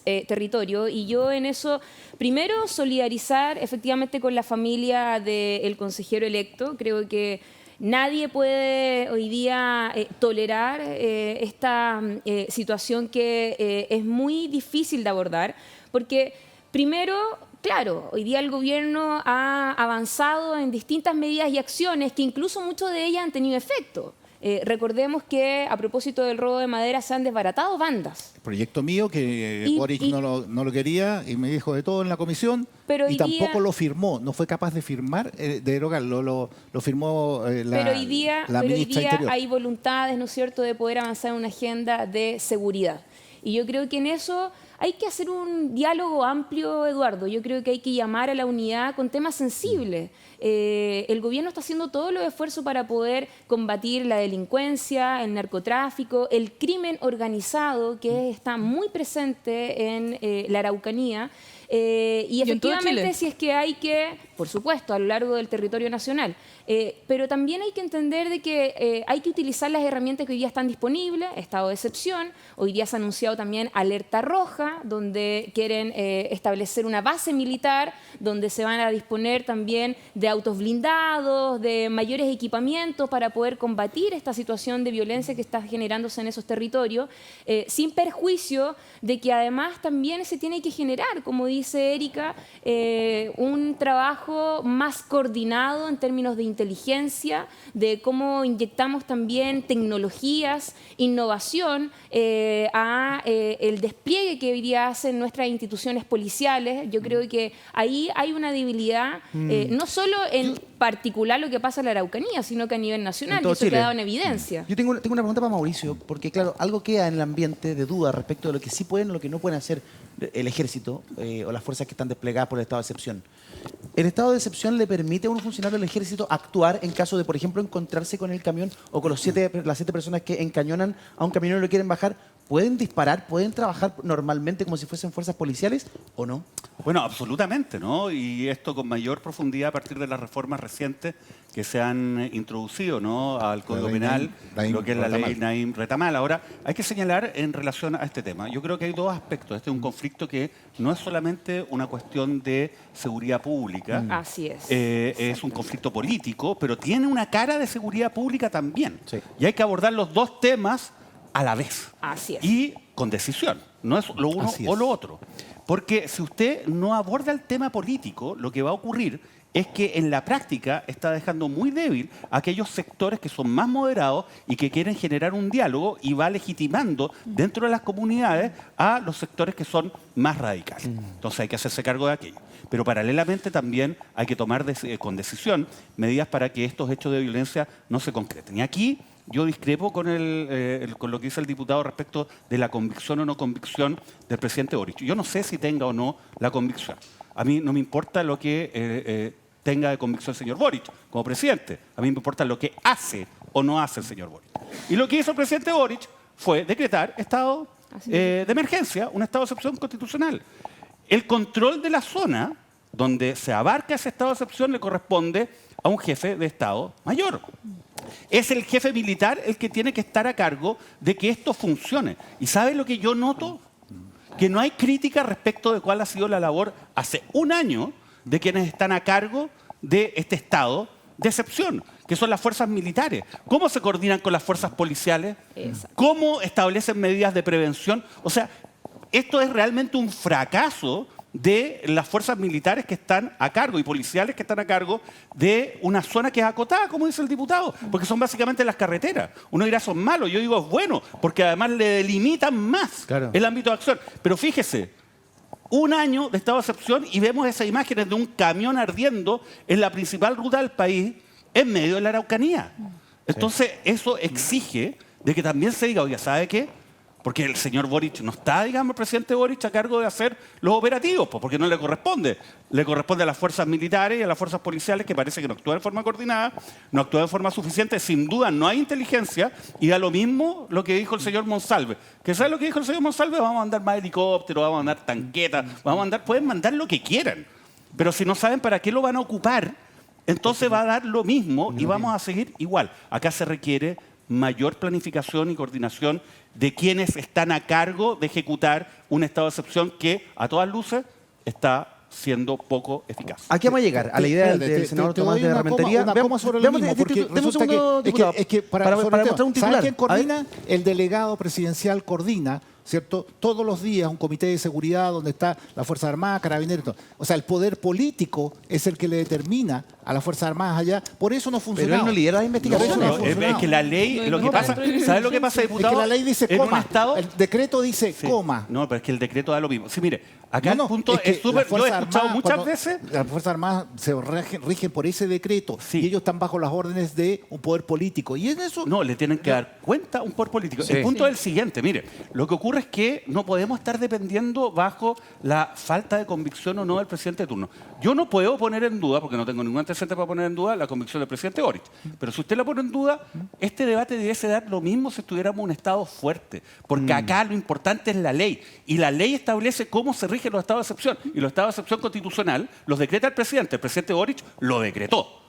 territorios y yo en eso, primero, solidarizar efectivamente con la familia del consejero electo. Creo que Nadie puede hoy día tolerar esta situación que es muy difícil de abordar, porque primero, claro, hoy día el gobierno ha avanzado en distintas medidas y acciones que incluso muchas de ellas han tenido efecto. Recordemos que a propósito del robo de madera se han desbaratado bandas. Proyecto mío que Boric no lo quería y me dijo de todo en la comisión, pero y tampoco lo firmó, no fue capaz de firmar, de derogarlo, lo firmó pero hoy día Interior. Hay voluntades, ¿no es cierto?, de poder avanzar en una agenda de seguridad. Y yo creo que en eso hay que hacer un diálogo amplio, Eduardo. Yo creo que hay que llamar a la unidad con temas sensibles. El gobierno está haciendo todos los esfuerzos para poder combatir la delincuencia, el narcotráfico, el crimen organizado, que está muy presente en la Araucanía. Y efectivamente, si es que hay que, por supuesto, a lo largo del territorio nacional, pero también hay que entender de que hay que utilizar las herramientas que hoy día están disponibles, estado de excepción. Hoy día se ha anunciado también alerta roja, donde quieren establecer una base militar, donde se van a disponer también de autos blindados, de mayores equipamientos para poder combatir esta situación de violencia que está generándose en esos territorios, sin perjuicio de que además también se tiene que generar, como dice Erika, un trabajo más coordinado en términos de inteligencia, de cómo inyectamos también tecnologías, innovación a el despliegue que hoy día hacen nuestras instituciones policiales. Yo creo que ahí hay una debilidad, no solo en particular lo que pasa en la Araucanía, sino que a nivel nacional, y eso ha quedado en evidencia. Yo tengo una pregunta para Mauricio, porque claro, algo queda en el ambiente de duda respecto de lo que sí pueden o lo que no pueden hacer el ejército o las fuerzas que están desplegadas por el estado de excepción. ¿El estado de excepción le permite a un funcionario del ejército actuar en caso de, por ejemplo, encontrarse con el camión o con las 7 personas que encañonan a un camionero y lo quieren bajar? ¿Pueden disparar, pueden trabajar normalmente como si fuesen fuerzas policiales o no? Bueno, absolutamente, ¿no? Y esto con mayor profundidad a partir de las reformas recientes que se han introducido, ¿no?, al Código Penal, lo que es la ley Naim Retamal. Ahora, hay que señalar en relación a este tema, yo creo que hay dos aspectos. Este es un conflicto que no es solamente una cuestión de seguridad pública. Así es. Es un conflicto político, pero tiene una cara de seguridad pública también. Sí. Y hay que abordar los dos temas a la vez. Así es. Y con decisión, no es lo uno o lo otro. Porque si usted no aborda el tema político, lo que va a ocurrir es que en la práctica está dejando muy débil a aquellos sectores que son más moderados y que quieren generar un diálogo, y va legitimando dentro de las comunidades a los sectores que son más radicales. Entonces hay que hacerse cargo de aquello. Pero paralelamente también hay que tomar con decisión medidas para que estos hechos de violencia no se concreten. Y aquí yo discrepo con lo que dice el diputado respecto de la convicción o no convicción del presidente Boric. Yo no sé si tenga o no la convicción. A mí no me importa lo que tenga de convicción el señor Boric como presidente. A mí me importa lo que hace o no hace el señor Boric. Y lo que hizo el presidente Boric fue decretar estado de emergencia, un estado de excepción constitucional. El control de la zona donde se abarca ese estado de excepción le corresponde a un jefe de Estado Mayor. Es el jefe militar el que tiene que estar a cargo de que esto funcione. ¿Y sabe lo que yo noto? Que no hay crítica respecto de cuál ha sido la labor hace un año de quienes están a cargo de este estado de excepción, que son las fuerzas militares. ¿Cómo se coordinan con las fuerzas policiales? Exacto. ¿Cómo establecen medidas de prevención? O sea, esto es realmente un fracaso de las fuerzas militares que están a cargo y policiales que están a cargo de una zona que es acotada, como dice el diputado, porque son básicamente las carreteras. Uno dirá, son malos, yo digo, es bueno, porque además le delimitan más el ámbito de acción. Pero fíjese, un año de estado de excepción y vemos esas imágenes de un camión ardiendo en la principal ruta del país en medio de la Araucanía. Entonces, eso exige de que también se diga, oiga, ¿sabe qué? Porque el señor Boric no está, digamos, el presidente Boric a cargo de hacer los operativos, pues porque no le corresponde. Le corresponde a las fuerzas militares y a las fuerzas policiales, que parece que no actúan de forma coordinada, no actúan de forma suficiente. Sin duda no hay inteligencia, y da lo mismo lo que dijo el señor Monsalve. ¿Que sabe lo que dijo el señor Monsalve? Vamos a mandar más helicópteros, vamos a mandar tanquetas, pueden mandar lo que quieran. Pero si no saben para qué lo van a ocupar, entonces va a dar lo mismo y vamos a seguir igual. Acá se requiere mayor planificación y coordinación de quienes están a cargo de ejecutar un estado de excepción que, a todas luces, está siendo poco eficaz. ¿A qué vamos a llegar? A la idea del senador Tomás de Rementería. Una coma sobre lo mismo, porque resulta que para mostrar un titular. ¿Sabe quién coordina? El delegado presidencial coordina, ¿cierto? Todos los días un comité de seguridad donde está la Fuerza Armada, Carabineros. O sea, el poder político es el que le determina a las Fuerzas Armadas allá. Por eso no funciona. Pero él no lidera las investigaciones. No, es que la ley, lo que pasa, ¿sabes lo que pasa, diputado? Es que la ley dice en coma. un estado, el decreto dice coma. No, pero es que el decreto da lo mismo. Sí, mire, acá el punto que es súper, lo he escuchado muchas veces. Las Fuerzas Armadas se rigen por ese decreto y ellos están bajo las órdenes de un poder político. Y en eso... No, le tienen que dar cuenta a un poder político. Sí. El punto es el siguiente, mire, lo que ocurre es que no podemos estar dependiendo bajo la falta de convicción o no del presidente de turno. Yo no puedo poner en duda, porque no tengo ningún antecedente para poner en duda, la convicción del presidente Boric. Pero si usted la pone en duda, este debate debiese dar lo mismo si estuviéramos en un Estado fuerte. Porque acá lo importante es la ley. Y la ley establece cómo se rigen los estados de excepción. Y los estados de excepción constitucional los decreta el presidente. El presidente Boric lo decretó.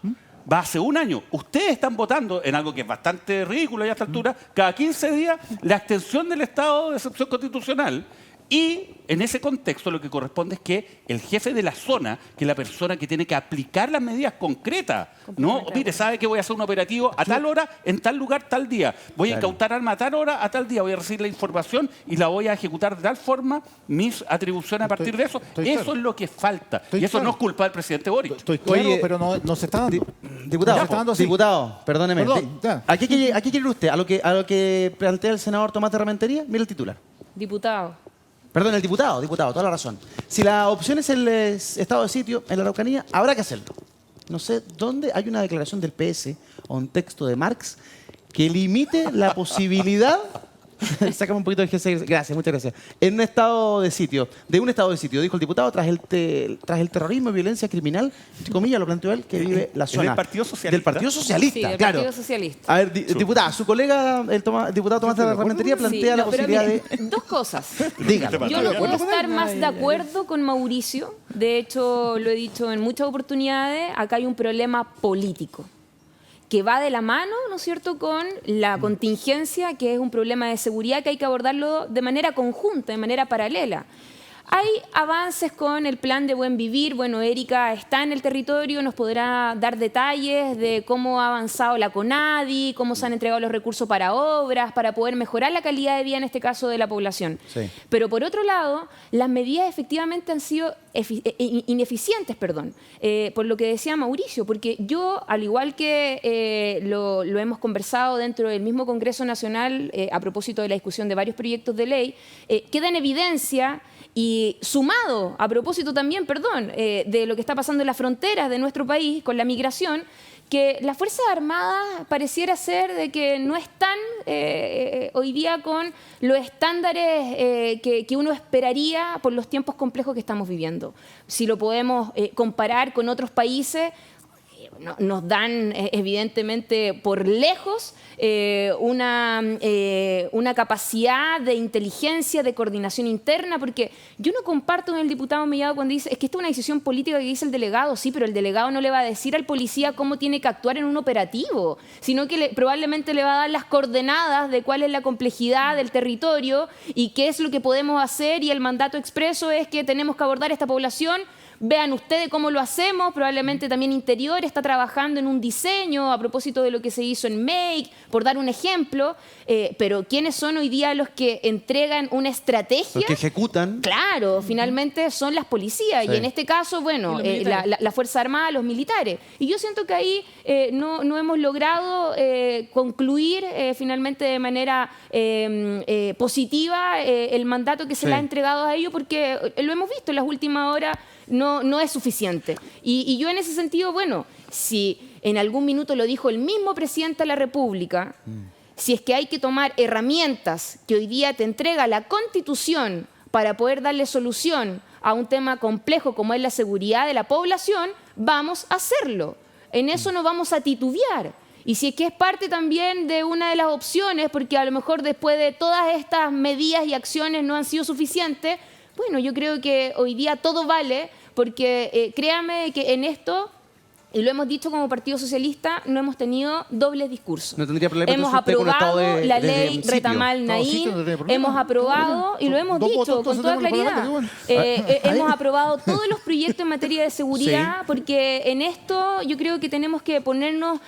Va hace un año. Ustedes están votando en algo que es bastante ridículo ya a esta altura, cada 15 días la extensión del estado de excepción constitucional. Y en ese contexto lo que corresponde es que el jefe de la zona, que es la persona que tiene que aplicar las medidas concretas, no, mire, sabe que voy a hacer un operativo a tal hora, en tal lugar, tal día. Voy a incautar arma a tal hora, a tal día. Voy a recibir la información y la voy a ejecutar de tal forma mis atribuciones a partir de eso. Eso es lo que falta. Y eso no es culpa del presidente Boric. Estoy claro, pero no se está dando. Diputado, perdóneme. Perdón, ya. ¿A qué quiere ir usted? ¿A lo que plantea el senador Tomás de Rementería? Mira el titular. Diputado. Perdón, el diputado, toda la razón. Si la opción es el estado de sitio en la Araucanía, habrá que hacerlo. No sé dónde hay una declaración del PS o un texto de Marx que limite la posibilidad... Sácame un poquito de GC. Gracias, muchas gracias. En un estado de sitio, dijo el diputado, tras el terrorismo y violencia criminal, entre comillas, lo planteó él, que vive la zona. ¿Del Partido Socialista? Del Partido Socialista, Sí, del claro. Partido Socialista. A ver, diputada, su colega, diputado Tomás de la Rementería, plantea Sí, la no, pero posibilidad mire, dos cosas. Dígalo. Yo no puedo estar más de acuerdo con Mauricio. De hecho, lo he dicho en muchas oportunidades, acá hay un problema político que va de la mano, ¿no es cierto?, con la contingencia, que es un problema de seguridad que hay que abordarlo de manera conjunta, de manera paralela. Hay avances con el plan de Buen Vivir. Bueno, Erika está en el territorio, nos podrá dar detalles de cómo ha avanzado la CONADI, cómo se han entregado los recursos para obras, para poder mejorar la calidad de vida, en este caso, de la población. Sí. Pero por otro lado, las medidas efectivamente han sido ineficientes, por lo que decía Mauricio, porque yo, al igual que lo hemos conversado dentro del mismo Congreso Nacional, a propósito de la discusión de varios proyectos de ley, queda en evidencia. Y sumado, a propósito también, de lo que está pasando en las fronteras de nuestro país con la migración, que las Fuerzas Armadas pareciera ser de que no están hoy día con los estándares que uno esperaría por los tiempos complejos que estamos viviendo. Si lo podemos comparar con otros países, nos dan evidentemente por lejos una capacidad de inteligencia, de coordinación interna, porque yo no comparto con el diputado Mellado cuando dice, es que esta es una decisión política que dice el delegado, sí, pero el delegado no le va a decir al policía cómo tiene que actuar en un operativo, sino que probablemente le va a dar las coordenadas de cuál es la complejidad del territorio y qué es lo que podemos hacer, y el mandato expreso es que tenemos que abordar esta población. Vean ustedes cómo lo hacemos, probablemente también Interior está trabajando en un diseño a propósito de lo que se hizo en Make, por dar un ejemplo, pero ¿quiénes son hoy día los que entregan una estrategia? Los que ejecutan. Claro, finalmente son las policías, sí. Y en este caso, bueno, la Fuerza Armada, los militares. Y yo siento que ahí no hemos logrado concluir finalmente de manera positiva el mandato que se le ha entregado a ellos, porque lo hemos visto en las últimas horas. No es suficiente. Y yo en ese sentido, bueno, si en algún minuto lo dijo el mismo presidente de la República, si es que hay que tomar herramientas que hoy día te entrega la Constitución para poder darle solución a un tema complejo como es la seguridad de la población, vamos a hacerlo. En eso no vamos a titubear. Y si es que es parte también de una de las opciones, porque a lo mejor después de todas estas medidas y acciones no han sido suficientes, bueno, yo creo que hoy día todo vale, porque créame que en esto y lo hemos dicho como Partido Socialista, no hemos tenido dobles discursos. No tendría problema Hemos entonces usted con el estado aprobado de la ley sitio. Retamal No, sitio Naín, no tendría problema. hemos aprobado, y lo hemos Dos dicho votos, con entonces toda tenemos el claridad, Parlamento, hemos aprobado todos los proyectos en materia de seguridad, porque en esto yo creo que tenemos que ponernos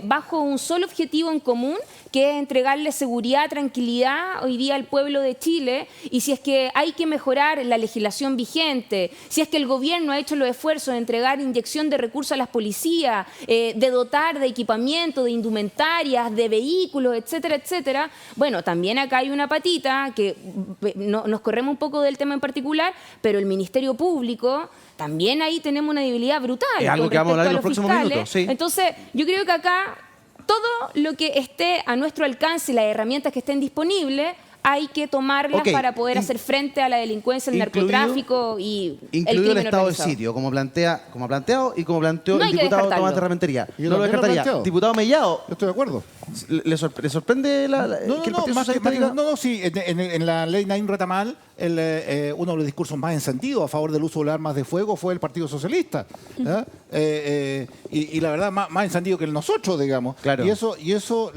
bajo un solo objetivo en común, que es entregarle seguridad, tranquilidad hoy día al pueblo de Chile, y si es que hay que mejorar la legislación vigente, si es que el gobierno ha hecho los esfuerzos de entregar inyección de recursos a las policías, de dotar de equipamiento, de indumentarias, de vehículos, etcétera, etcétera, bueno, también acá hay una patita que nos corremos un poco del tema en particular, pero el Ministerio Público también ahí tenemos una debilidad brutal. Es algo con que vamos a hablar en respecto los los próximos fiscales. minutos, sí. Entonces, yo creo que acá todo lo que esté a nuestro alcance y las herramientas que estén disponibles, hay que tomarlas Ok. para poder hacer frente a la delincuencia, el Incluido- narcotráfico y el Incluido crimen el estado de organizado. sitio, como ha planteado y como planteó No el hay que diputado descartarlo. Tomás Terramentería. Yo No lo también lo he descartaría. planteado. Diputado Mellado, Yo estoy de acuerdo. ¿le sorprende que el Partido Socialista diga? Sí, en la ley Naín Retamal, uno de los discursos más encendidos a favor del uso de armas de fuego fue el Partido Socialista. ¿Ah? Y la verdad, más encendido que el nosotros, digamos. Claro. Y eso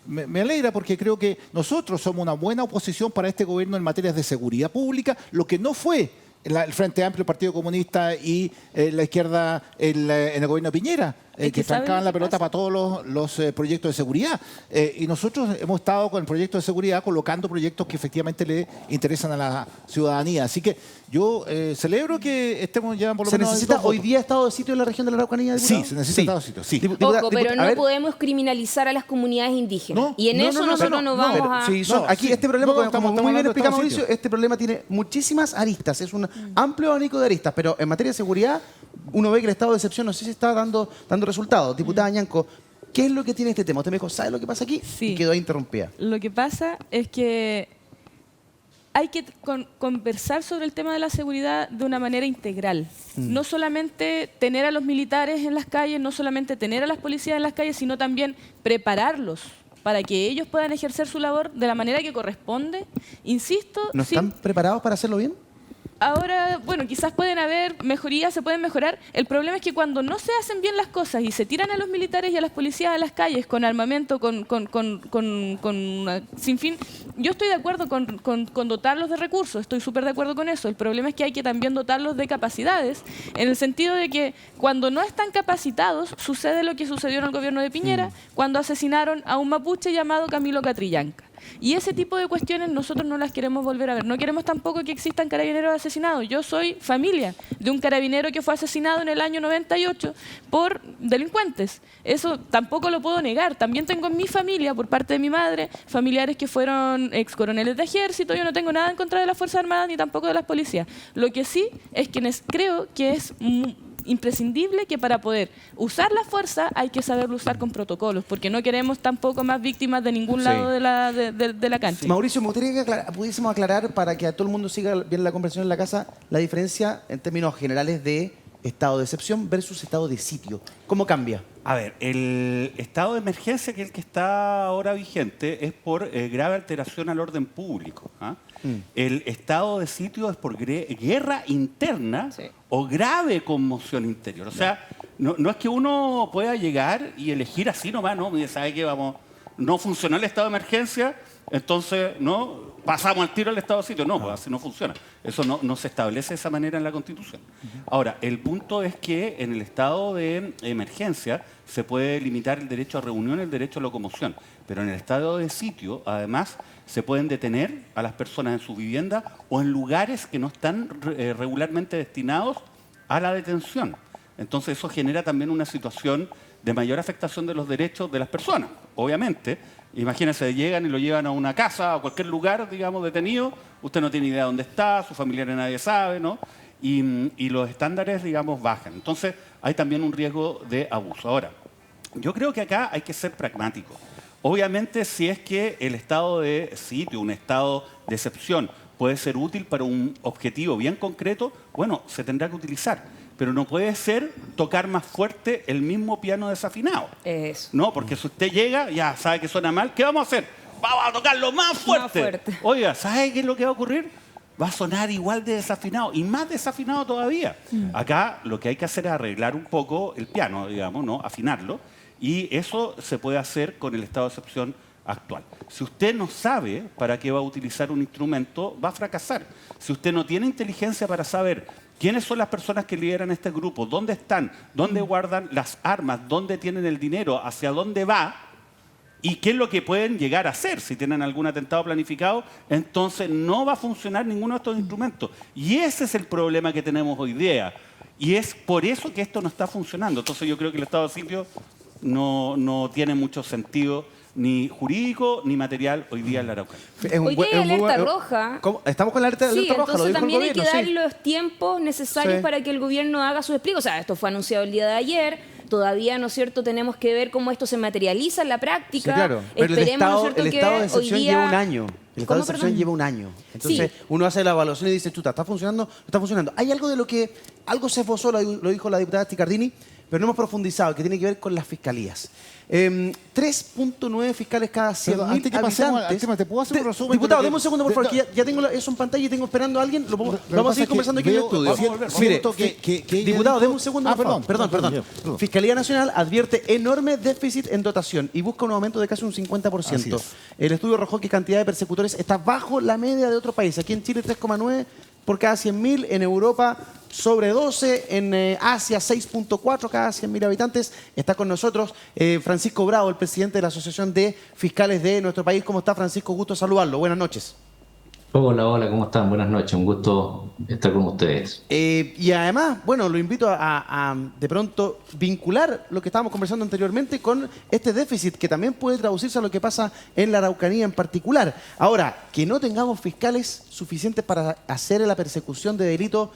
me alegra porque creo que nosotros somos una buena oposición para este gobierno en materias de seguridad pública, lo que no fue el Frente Amplio, el Partido Comunista y la izquierda en el gobierno de Piñera, Es que que ¿sabe trancaban lo la que pelota pasa? para todos los proyectos de seguridad. Y nosotros hemos estado con el proyecto de seguridad colocando proyectos que efectivamente le interesan a la ciudadanía. Así que yo celebro que estemos ya por lo ¿Se menos... necesita dos hoy votos. día estado de sitio en la región de la Araucanía, diputado? Sí, se necesita estado de sitio, sí. Ojo, pero a no ver, podemos criminalizar a las comunidades indígenas. No, y en eso nosotros no vamos pero a... sí, sí. este problema, No, como estamos muy bien hablando de explica estado de Mauricio, sitio. este problema tiene muchísimas aristas. Es un amplio abanico de aristas, pero en materia de seguridad, uno ve que el estado de excepción no sé si está dando resultados. Diputada Ñanco, ¿qué es lo que tiene este tema? Usted me dijo, ¿sabe lo que pasa aquí? Sí. Y quedó ahí interrumpida. Lo que pasa es que hay que conversar sobre el tema de la seguridad de una manera integral. No solamente tener a los militares en las calles, no solamente tener a las policías en las calles, sino también prepararlos para que ellos puedan ejercer su labor de la manera que corresponde. Insisto, ¿No sin- están preparados para hacerlo bien? Ahora, bueno, quizás pueden haber mejorías, se pueden mejorar. El problema es que cuando no se hacen bien las cosas y se tiran a los militares y a las policías a las calles con armamento, sin fin, yo estoy de acuerdo con dotarlos de recursos, estoy súper de acuerdo con eso. El problema es que hay que también dotarlos de capacidades, en el sentido de que cuando no están capacitados, sucede lo que sucedió en el gobierno de Piñera, cuando asesinaron a un mapuche llamado Camilo Catrillanca. Y ese tipo de cuestiones nosotros no las queremos volver a ver. No queremos tampoco que existan carabineros asesinados. Yo soy familia de un carabinero que fue asesinado en el año 98 por delincuentes. Eso tampoco lo puedo negar. También tengo en mi familia, por parte de mi madre, familiares que fueron ex coroneles de ejército. Yo no tengo nada en contra de las Fuerzas Armadas ni tampoco de las policías. Lo que sí es que creo que es imprescindible que para poder usar la fuerza hay que saberlo usar con protocolos, porque no queremos tampoco más víctimas de ningún lado de la cancha. Mauricio, me gustaría que pudiésemos aclarar para que a todo el mundo siga bien la conversación en la casa la diferencia en términos generales de estado de excepción versus estado de sitio. ¿Cómo cambia? A ver, el estado de emergencia, que es el que está ahora vigente, es por grave alteración al orden público. ¿Ah? El estado de sitio es por guerra interna o grave conmoción interior. O sea, no es que uno pueda llegar y elegir así nomás, ¿no? Mire, ¿sabe qué? No funcionó el estado de emergencia, entonces no pasamos al tiro al estado de sitio. No, pues así no funciona. Eso no se establece de esa manera en la Constitución. Ahora, el punto es que en el estado de emergencia se puede limitar el derecho a reunión y el derecho a locomoción. Pero en el estado de sitio, además, se pueden detener a las personas en su vivienda o en lugares que no están regularmente destinados a la detención. Entonces eso genera también una situación de mayor afectación de los derechos de las personas. Obviamente, imagínense, llegan y lo llevan a una casa, a cualquier lugar, digamos, detenido, usted no tiene idea de dónde está, su familiar nadie sabe, ¿no? Y los estándares, digamos, bajan. Entonces hay también un riesgo de abuso. Ahora, yo creo que acá hay que ser pragmático. Obviamente, si es que el estado de sitio, un estado de excepción, puede ser útil para un objetivo bien concreto, bueno, se tendrá que utilizar. Pero no puede ser tocar más fuerte el mismo piano desafinado. Eso. No, porque si usted llega, ya sabe que suena mal, ¿qué vamos a hacer? Vamos a tocarlo más fuerte. Más fuerte. Oiga, ¿sabe qué es lo que va a ocurrir? va a sonar igual de desafinado y más desafinado todavía. Acá lo que hay que hacer es arreglar un poco el piano, digamos, ¿no? Afinarlo, y eso se puede hacer con el estado de excepción actual. Si usted no sabe para qué va a utilizar un instrumento, va a fracasar. Si usted no tiene inteligencia para saber quiénes son las personas que lideran este grupo, dónde están, dónde guardan las armas, dónde tienen el dinero, hacia dónde va, y qué es lo que pueden llegar a hacer si tienen algún atentado planificado, entonces no va a funcionar ninguno de estos instrumentos. Y ese es el problema que tenemos hoy día. Y es por eso que esto no está funcionando. Entonces yo creo que el estado de sitio no tiene mucho sentido, ni jurídico ni material, hoy día en la Araucanía. Hoy día hay alerta roja. ¿Cómo? Estamos con la alerta Sí, roja, lo entonces dijo el también hay que gobierno, dar sí. los tiempos necesarios Sí. para que el gobierno haga su despliegue. O sea, esto fue anunciado el día de ayer. Todavía, ¿no es cierto?, tenemos que ver cómo esto se materializa en la práctica. Sí, claro. Pero Esperemos, ¿no es cierto?, el que estado de hoy excepción día... lleva un año. El estado ¿Cómo, de excepción perdón? lleva un año. Entonces, uno hace la evaluación y dice, chuta, ¿está funcionando? ¿No está funcionando? Hay algo de lo que... Algo se esbozó, lo dijo la diputada Sticardini, pero no hemos profundizado, que tiene que ver con las fiscalías. 3.9 fiscales cada 100.000 antes que pasemos habitantes. al tema, ¿te puedo hacer un resumen? Diputado, de lo que- deme un segundo, por favor, de- que ya tengo eso en pantalla y tengo esperando a alguien. Lo vamos Lo que a seguir pasa es que conversando aquí en el veo- estudio. siento que Diputado, hay deme un segundo, Ah, por favor. perdón. Perdón. Fiscalía Nacional advierte enorme déficit en dotación y busca un aumento de casi un 50%. Así es. El estudio arrojó que cantidad de persecutores está bajo la media de otros países. Aquí en Chile 3,9 por cada 100.000, en Europa sobre 12, en Asia 6.4 cada 100.000 habitantes. Está con nosotros Francisco Bravo, el presidente de la Asociación de Fiscales de nuestro país. ¿Cómo está, Francisco? Gusto saludarlo. Buenas noches. Hola, ¿cómo están? Buenas noches, un gusto estar con ustedes. Y además, bueno, lo invito a de pronto vincular lo que estábamos conversando anteriormente con este déficit que también puede traducirse a lo que pasa en la Araucanía en particular. Ahora, que no tengamos fiscales suficientes para hacer la persecución de delitos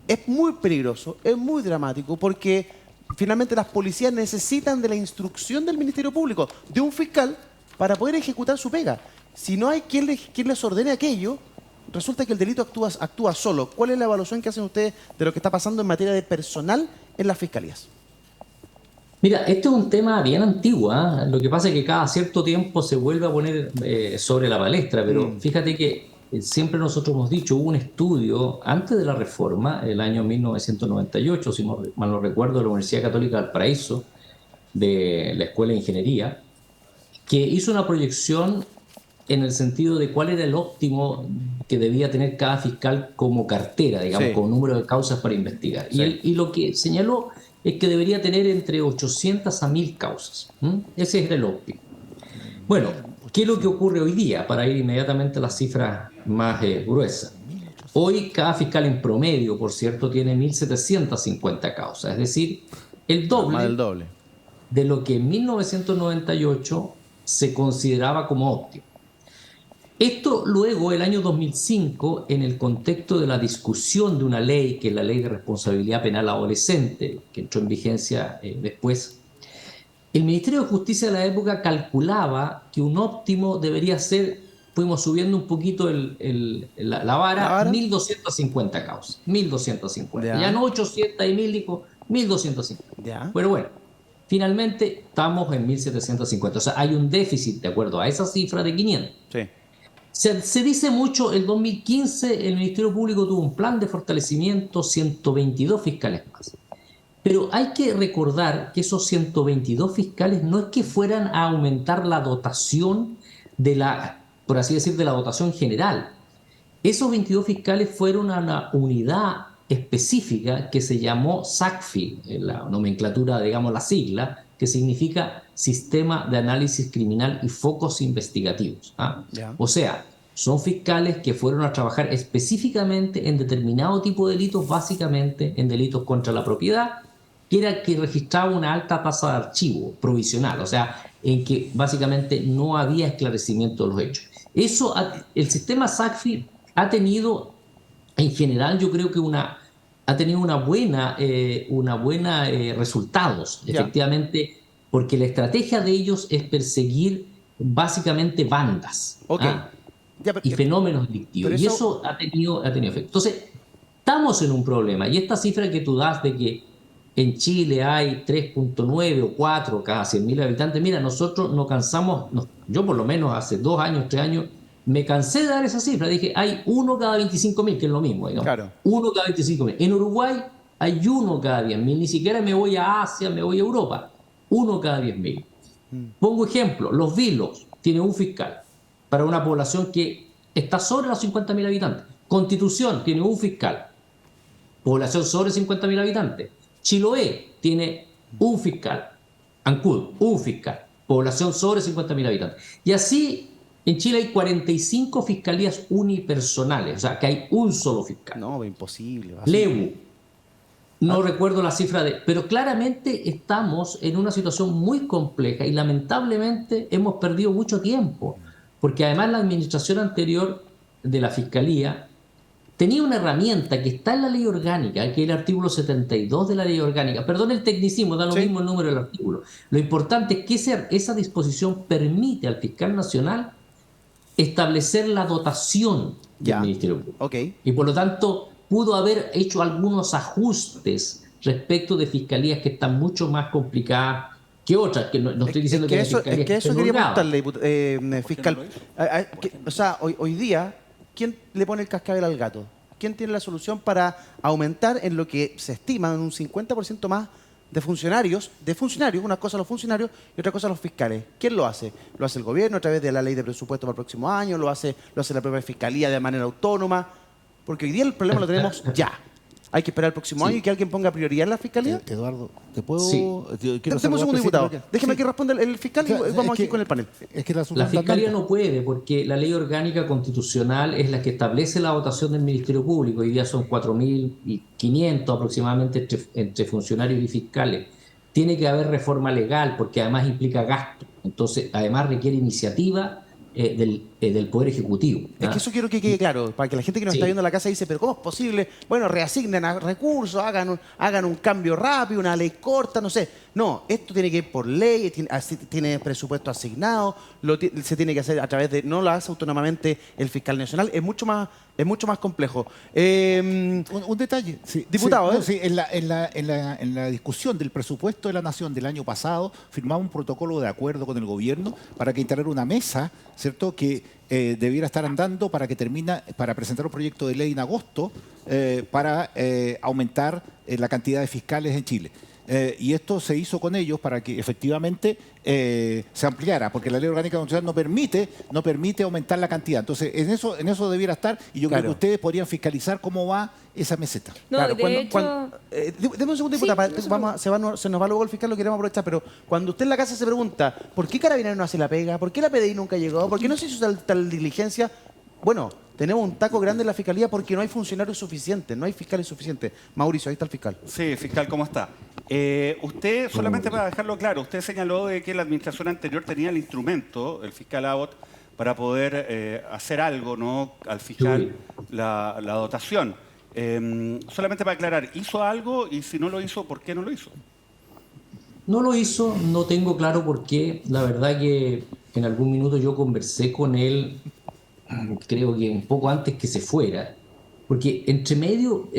es muy peligroso, es muy dramático, porque finalmente las policías necesitan de la instrucción del Ministerio Público, de un fiscal, para poder ejecutar su pega. Si no hay quien les ordene aquello, resulta que el delito actúa solo. ¿Cuál es la evaluación que hacen ustedes de lo que está pasando en materia de personal en las fiscalías? Mira, este es un tema bien antiguo, ¿ah? Lo que pasa es que cada cierto tiempo se vuelve a poner sobre la palestra, pero fíjate que siempre nosotros hemos dicho, hubo un estudio antes de la reforma, el año 1998, si mal no recuerdo, de la Universidad Católica del Paraíso, de la Escuela de Ingeniería, que hizo una proyección en el sentido de cuál era el óptimo que debía tener cada fiscal como cartera, digamos, Sí. como número de causas para investigar. Sí. Y lo que señaló es que debería tener entre 800 a 1.000 causas. Ese era el óptimo. Bueno, ¿qué es lo que ocurre hoy día? Para ir inmediatamente a las cifras más gruesas. Hoy cada fiscal en promedio, por cierto, tiene 1.750 causas, es decir, el doble, Más del doble. de lo que en 1998 se consideraba como óptimo. Esto luego, el año 2005, en el contexto de la discusión de una ley, que es la Ley de Responsabilidad Penal Adolescente, que entró en vigencia después, el Ministerio de Justicia de la época calculaba que un óptimo debería ser, fuimos subiendo un poquito la vara, 1.250 causas. 1.250. Ya. Ya no 800 y 1.000, dijo 1.250. Ya. Bueno, finalmente estamos en 1.750. O sea, hay un déficit, de acuerdo a esa cifra, de 500. Sí. Se dice mucho, el 2015 el Ministerio Público tuvo un plan de fortalecimiento, 122 fiscales más. Pero hay que recordar que esos 122 fiscales no es que fueran a aumentar la dotación de la, por así decir, de la dotación general. Esos 22 fiscales fueron a una unidad específica que se llamó SACFI, en la nomenclatura, digamos la sigla, que significa Sistema de Análisis Criminal y Focos Investigativos. Ya. O sea, son fiscales que fueron a trabajar específicamente en determinado tipo de delitos, básicamente en delitos contra la propiedad, que era que registraba una alta tasa de archivo provisional, o sea, en que básicamente no había esclarecimiento de los hechos. Eso, el sistema SACFI ha tenido, en general, yo creo que ha tenido una buena resultados, Ya. efectivamente, porque la estrategia de ellos es perseguir básicamente bandas Ok. Ya, pero- y fenómenos delictivos. pero Y eso- eso ha tenido efecto. Entonces, estamos en un problema. Y esta cifra que tú das de que en Chile hay 3.9 o 4 cada 100.000 habitantes, mira, nosotros no cansamos, yo por lo menos hace 2 años, 3 años, me cansé de dar esa cifra. Dije, hay 1 cada 25.000, que es lo mismo, digamos. Claro. 1 cada 25.000. En Uruguay hay 1 cada 10.000. Ni siquiera me voy a Asia, me voy a Europa. 1 cada 10.000. Pongo ejemplo, Los Vilos tiene un fiscal para una población que está sobre los 50.000 habitantes. Constitución tiene un fiscal, población sobre 50.000 habitantes. Chiloé tiene un fiscal. Ancud, un fiscal, población sobre 50.000 habitantes. Y así, en Chile hay 45 fiscalías unipersonales, o sea, que hay un solo fiscal. No, imposible. Lebu, no recuerdo la cifra pero claramente estamos en una situación muy compleja y lamentablemente hemos perdido mucho tiempo, porque además la administración anterior de la Fiscalía tenía una herramienta que está en la ley orgánica, que es el artículo 72 de la ley orgánica. Perdón el tecnicismo, da lo mismo el número del artículo. Lo importante es que esa disposición permite al fiscal nacional establecer la dotación del Ministerio Público. Okay. Y por lo tanto pudo haber hecho algunos ajustes respecto de fiscalías que están mucho más complicadas que otras, que no estoy diciendo que eso quería preguntarle, fiscal. O sea, hoy día, ¿quién le pone el cascabel al gato? ¿Quién tiene la solución para aumentar en lo que se estima en un 50% más de funcionarios? Una cosa los funcionarios y otra cosa los fiscales. ¿Quién lo hace? ¿Lo hace el gobierno a través de la ley de presupuesto para el próximo año? ¿Lo hace la propia fiscalía de manera autónoma? Porque hoy día el problema lo tenemos ya. Hay que esperar el próximo año y que alguien ponga prioridad en la fiscalía. Eduardo, ¿te puedo...? Sí. Deme un segundo, diputado. Déjeme que responda el fiscal y vamos aquí con el panel. La Fiscalía no puede, porque la ley orgánica constitucional es la que establece la dotación del Ministerio Público. Hoy día son 4.500 aproximadamente entre funcionarios y fiscales. Tiene que haber reforma legal, porque además implica gasto. Entonces, además requiere iniciativa del Poder Ejecutivo. Es que eso quiero que quede claro, para que la gente que nos está viendo en la casa dice, pero ¿cómo es posible? Bueno, reasignen a recursos, hagan un cambio rápido, una ley corta, no sé. No, esto tiene que ir por ley, tiene presupuesto asignado, se tiene que hacer a través de, no lo hace autónomamente el fiscal nacional, es mucho más complejo. Un detalle. Sí, diputado, en la discusión del presupuesto de la Nación del año pasado, firmamos un protocolo de acuerdo con el gobierno para que instalara una mesa, ¿cierto?, que debiera estar andando para presentar un proyecto de ley en agosto para aumentar la cantidad de fiscales en Chile. Y esto se hizo con ellos para que efectivamente se ampliara, porque la ley orgánica constitucional no permite aumentar la cantidad. Entonces, en eso debiera estar, y yo creo que ustedes podrían fiscalizar cómo va esa meseta. No, claro, de hecho... Deme un segundo, diputada, se nos va luego el fiscal, lo queremos aprovechar, pero cuando usted en la casa se pregunta, ¿por qué Carabineros no hace la pega? ¿Por qué la PDI nunca llegó? ¿Por qué no se hizo tal diligencia? Bueno, tenemos un taco grande en la Fiscalía porque no hay funcionarios suficientes, no hay fiscales suficientes. Mauricio, ahí está el fiscal. Sí, fiscal, ¿cómo está? Usted, solamente para dejarlo claro, usted señaló de que la administración anterior tenía el instrumento, el fiscal Abbott, para poder hacer algo, ¿no?, al fiscal, la dotación. Solamente para aclarar, ¿hizo algo? Y si no lo hizo, ¿por qué no lo hizo? No lo hizo, no tengo claro por qué. La verdad que en algún minuto yo conversé con él, creo que un poco antes que se fuera, porque entre medio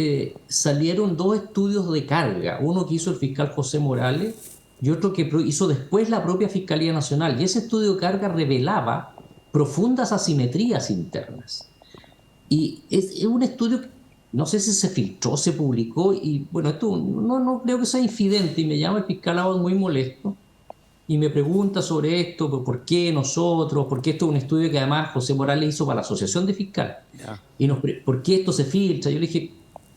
salieron 2 estudios de carga, uno que hizo el fiscal José Morales y otro que hizo después la propia Fiscalía Nacional, y ese estudio de carga revelaba profundas asimetrías internas. Y es un estudio, no sé si se filtró, se publicó, y bueno, esto no creo que sea infidente, y me llama el fiscal Abbott muy molesto, y me pregunta sobre esto, ¿por qué nosotros? Porque esto es un estudio que además José Morales hizo para la Asociación de Fiscales. Y ¿por qué esto se filtra? Yo le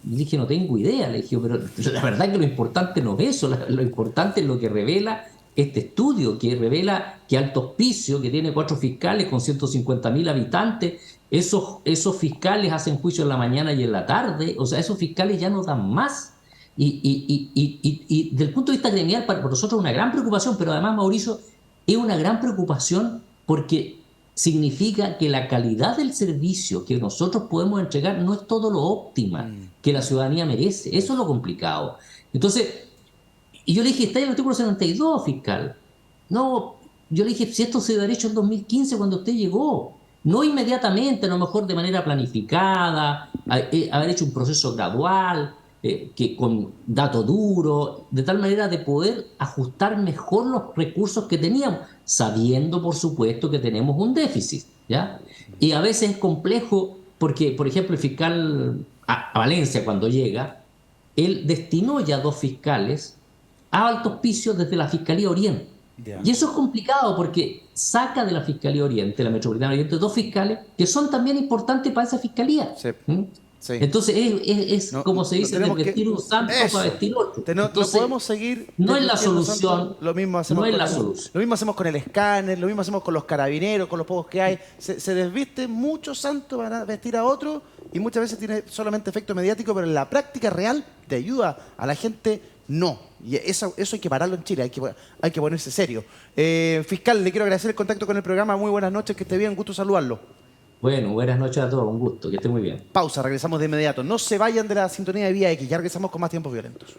dije, no tengo idea. Le dije, pero la verdad que lo importante no es eso. Lo importante es lo que revela este estudio, que revela que Alto Hospicio, que tiene 4 fiscales con 150.000 habitantes, esos fiscales hacen juicio en la mañana y en la tarde. O sea, esos fiscales ya no dan más. Y desde el punto de vista gremial, para nosotros es una gran preocupación, pero además, Mauricio, es una gran preocupación porque significa que la calidad del servicio que nosotros podemos entregar no es todo lo óptima que la ciudadanía merece. Eso es lo complicado. Entonces, y yo le dije, está en el artículo 72, fiscal. No, yo le dije, si esto se dio derecho en 2015 cuando usted llegó, no inmediatamente, a lo mejor de manera planificada, haber hecho un proceso gradual, que con datos duros, de tal manera de poder ajustar mejor los recursos que teníamos, sabiendo, por supuesto, que tenemos un déficit. ¿ya? Y a veces es complejo porque, por ejemplo, el fiscal a Valencia cuando llega, él destinó ya 2 fiscales a Alto Hospicio desde la Fiscalía Oriente. Ya. Y eso es complicado porque saca de la Fiscalía Oriente, la Metropolitana Oriente, 2 fiscales que son también importantes para esa fiscalía. Sí. ¿Mm? Sí. Entonces es No, como se no dice, tenemos que- desvestir un santo Eso. para vestir otro. No Entonces, podemos seguir. no es la desvistiendo solución, santos. Lo mismo hacemos no es con la solución. Lo mismo hacemos con el escáner, lo mismo hacemos con los carabineros, con los pocos que hay. Se desviste mucho santo para vestir a otro y muchas veces tiene solamente efecto mediático, pero en la práctica real de ayuda a la gente, no. Y eso hay que pararlo en Chile, hay que ponerse serio. Fiscal, le quiero agradecer el contacto con el programa. Muy buenas noches, que esté bien, gusto saludarlo. Bueno, buenas noches a todos, un gusto, que esté muy bien. Pausa, regresamos de inmediato. No se vayan de la sintonía de Vía X, ya regresamos con más Tiempos Violentos.